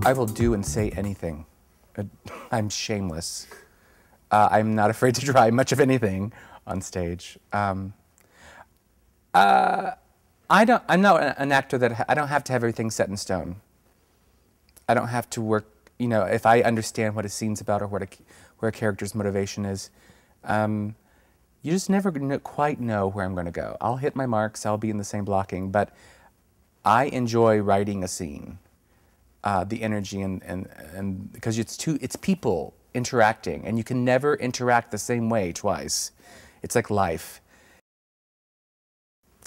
I will do and say anything. I'm shameless. I'm not afraid to try much of anything on stage. I'm not an actor that I don't have to have everything set in stone. I don't have to work, you know, if I understand what a scene's about or where a character's motivation is, you just never quite know where I'm going to go. I'll hit my marks, I'll be in the same blocking, but I enjoy writing a scene, the energy and because it's people interacting, and you can never interact the same way twice. It's like life.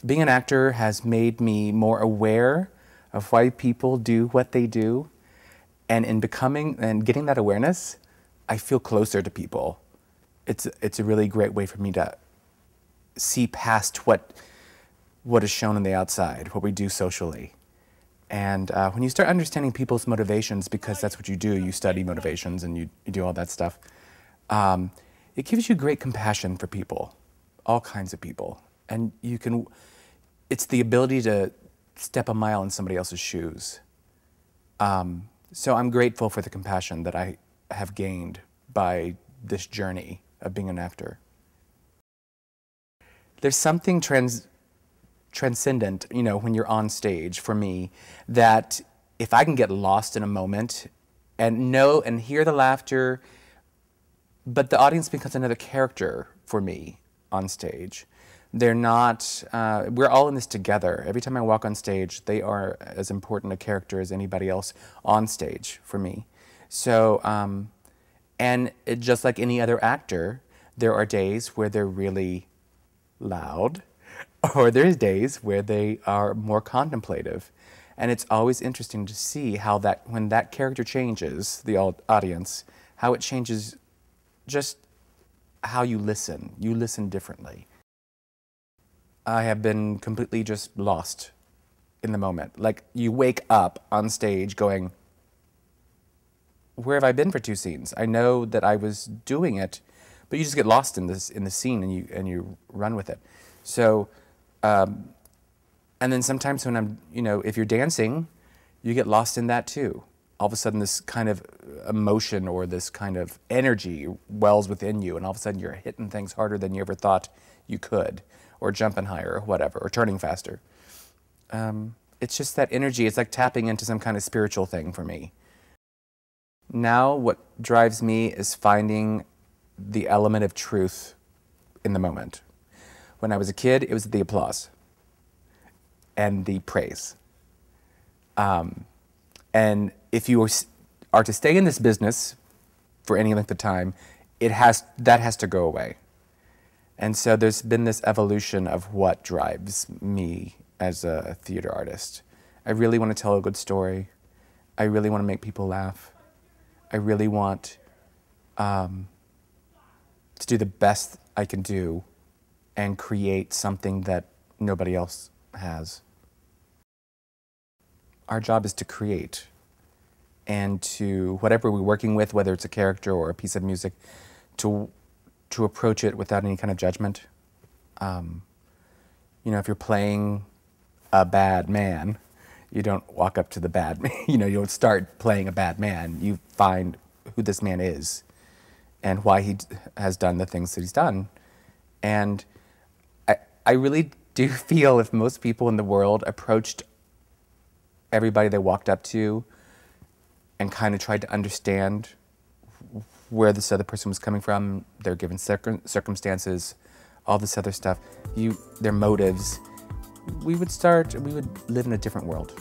Being an actor has made me more aware of why people do what they do, and in becoming and getting that awareness, I feel closer to people. It's a really great way for me to see past what is shown on the outside, what we do socially. And when you start understanding people's motivations, because that's what you do, you study motivations and you do all that stuff, it gives you great compassion for people, all kinds of people. And it's the ability to step a mile in somebody else's shoes. So I'm grateful for the compassion that I have gained by this journey of being an actor. There's something transcendent, you know, when you're on stage, for me, that if I can get lost in a moment and know and hear the laughter, but the audience becomes another character for me on stage. They're not, we're all in this together. Every time I walk on stage, they are as important a character as anybody else on stage for me. So, and just like any other actor, there are days where they're really loud, or there's days where they are more contemplative. And it's always interesting to see how when that character changes, the audience, how it changes just how you listen. You listen differently. I have been completely just lost in the moment. Like, you wake up on stage going, where have I been for 2 scenes? I know that I was doing it, but you just get lost in the scene and you run with it. So, and then sometimes when I'm, you know, if you're dancing, you get lost in that too. All of a sudden this kind of emotion or this kind of energy wells within you, and all of a sudden you're hitting things harder than you ever thought you could, or jumping higher or whatever, or turning faster. It's just that energy. It's like tapping into some kind of spiritual thing for me. Now what drives me is finding the element of truth in the moment. When I was a kid, it was the applause and the praise. And if you are to stay in this business for any length of time, that has to go away. And so there's been this evolution of what drives me as a theater artist. I really want to tell a good story. I really want to make people laugh. I really want to do the best I can do and create something that nobody else has. Our job is to create, and to whatever we're working with, whether it's a character or a piece of music, to approach it without any kind of judgment. You know, if you're playing a bad man, you don't walk up to the bad man. You know, you don't start playing a bad man. You find who this man is and why he has done the things that he's done. And I really do feel if most people in the world approached everybody they walked up to and kind of tried to understand where this other person was coming from, their given circumstances, all this other stuff, their motives, we would live in a different world.